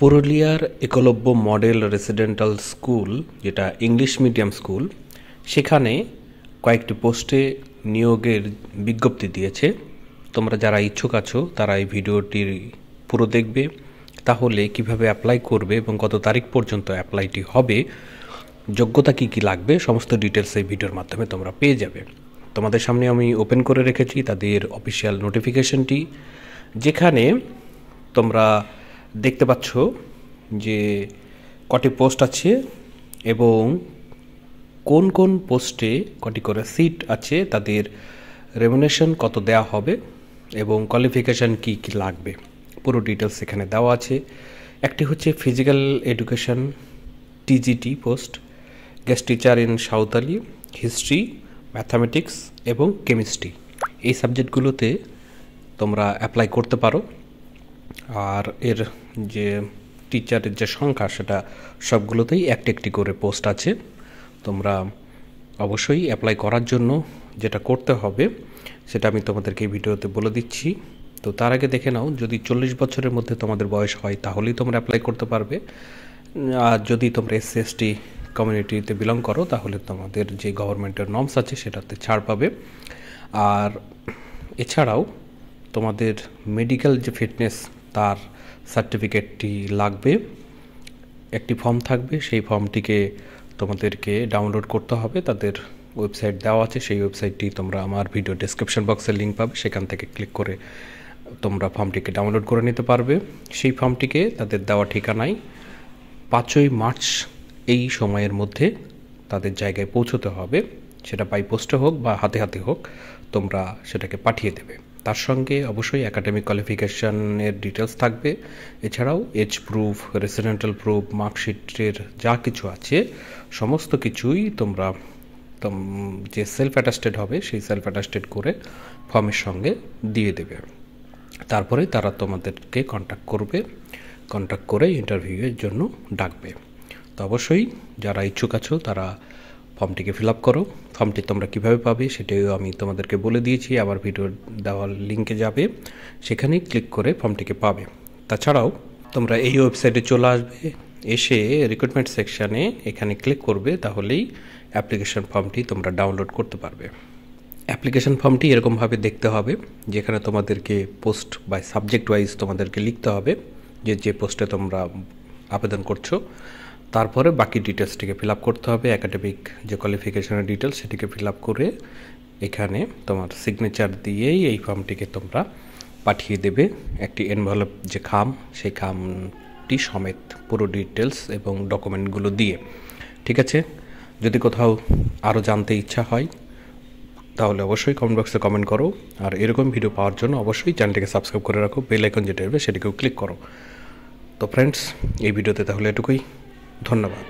পুরুলিয়ার Eklavya model residential school, যেটা English medium school, সেখানে কয়েকটি পোস্টে নিয়োগের বিজ্ঞপ্তি দিয়েছে। তোমরা যারা ইচ্ছুক আছো তারা এই ভিডিওটি পুরো দেখবে, তাহলে কিভাবে অ্যাপ্লাই করবে এবং কত তারিখ পর্যন্ত অ্যাপ্লাইটি হবে, যোগ্যতা কী কী লাগবে, সমস্ত ডিটেলস এই ভিডিওর মাধ্যমে তোমরা পেয়ে যাবে। তোমাদের সামনে আমি ওপেন করে রেখেছি তাদের অফিসিয়াল নোটিফিকেশনটি, যেখানে তোমরা দেখতে পাচ্ছ যে কটি পোস্ট আছে এবং কোন কোন পোস্টে কটি করে সিট আছে, তাদের রেমুনেশন কত দেওয়া হবে এবং কোয়ালিফিকেশান কী কী লাগবে, পুরো ডিটেলস এখানে দেওয়া আছে। একটি হচ্ছে physical education TGT post, guest teacher in Santali, history, mathematics এবং কেমিস্ট্রি। এই সাবজেক্টগুলোতে তোমরা অ্যাপ্লাই করতে পারো। আর এর যে টিচারের যে সংখ্যা, সেটা সবগুলোতেই একটি একটি করে পোস্ট আছে। তোমরা অবশ্যই অ্যাপ্লাই করার জন্য যেটা করতে হবে সেটা আমি তোমাদেরকে এই ভিডিওতে বলে দিচ্ছি। তো তার আগে দেখে নাও, যদি 40 বছরের মধ্যে তোমাদের বয়স হয় তাহলেই তোমরা অ্যাপ্লাই করতে পারবে। আর যদি তোমরা SC/ST কমিউনিটিতে বিলং করো তাহলে তোমাদের যে গভর্নমেন্টের নর্মস আছে সেটাতে ছাড় পাবে। আর এছাড়াও তোমাদের মেডিকেল যে ফিটনেস, তার সার্টিফিকেটটি লাগবে। একটি ফর্ম থাকবে, সেই ফর্মটিকে তোমাদেরকে ডাউনলোড করতে হবে। তাদের ওয়েবসাইট দেওয়া আছে, সেই ওয়েবসাইটটি তোমরা আমার ভিডিও ডেসক্রিপশন বক্সে লিঙ্ক পাবে, সেখান থেকে ক্লিক করে তোমরা ফর্মটিকে ডাউনলোড করে নিতে পারবে। সেই ফর্মটিকে তাদের দেওয়া ঠিকানায় 5ই মার্চ এই সময়ের মধ্যে তাদের জায়গায় পৌঁছতে হবে। সেটা বাই পোস্টে হোক বা হাতে হাতে হোক, তোমরা সেটাকে পাঠিয়ে দেবে। তার সঙ্গে অবশ্যই একাডেমিক কোয়ালিফিকেশানের ডিটেলস থাকবে। এছাড়াও এজ প্রুফ, রেসিডেন্টাল প্রুফ, মার্কশিটের যা কিছু আছে সমস্ত কিছুই তোমরা যে সেলফ অ্যাটাস্টেড হবে সেই সেলফ অ্যাটাস্টেড করে ফর্মের সঙ্গে দিয়ে দেবে। তারপরে তারা তোমাদেরকে কন্ট্যাক্ট করবে, কন্ট্যাক্ট করে ইন্টারভিউয়ের জন্য ডাকবে। তো অবশ্যই যারা ইচ্ছুক আছো তারা ফর্মটিকে ফিল আপ করো। ফর্মটি তোমরা কীভাবে পাবে সেটাও আমি তোমাদেরকে বলে দিয়েছি, আবার ভিডিও দেওয়ার লিঙ্কে যাবে, সেখানেই ক্লিক করে ফর্মটিকে পাবে। তাছাড়াও তোমরা এই ওয়েবসাইটে চলে আসবে, এসে রিক্রুটমেন্ট সেকশানে এখানে ক্লিক করবে, তাহলেই অ্যাপ্লিকেশন ফর্মটি তোমরা ডাউনলোড করতে পারবে। অ্যাপ্লিকেশন ফর্মটি এরকমভাবে দেখতে হবে, যেখানে তোমাদেরকে পোস্ট বাই সাবজেক্ট ওয়াইজ তোমাদেরকে লিখতে হবে যে পোস্টে তোমরা আবেদন করছো। তারপরে বাকি ডিটেলসটিকে ফিল আপ করতে হবে। একাডেমিক যে কোয়ালিফিকেশনের ডিটেলস সেটিকে ফিল আপ করে এখানে তোমার সিগনেচার দিয়েই এই ফর্মটিকে তোমরা পাঠিয়ে দেবে একটি এনভেলপ যে খাম, সেই খামটি সমেত পুরো ডিটেলস এবং ডকুমেন্টগুলো দিয়ে। ঠিক আছে, যদি কোথাও আরও জানতে ইচ্ছা হয় তাহলে অবশ্যই কমেন্ট বক্সে কমেন্ট করো। আর এরকম ভিডিও পাওয়ার জন্য অবশ্যই চ্যানেলটিকে সাবস্ক্রাইব করে রাখো, বেল আইকন যেটা হবে সেটিকেও ক্লিক করো। তো ফ্রেন্ডস, এই ভিডিওতে তাহলে এটুকুই। ধন্যবাদ।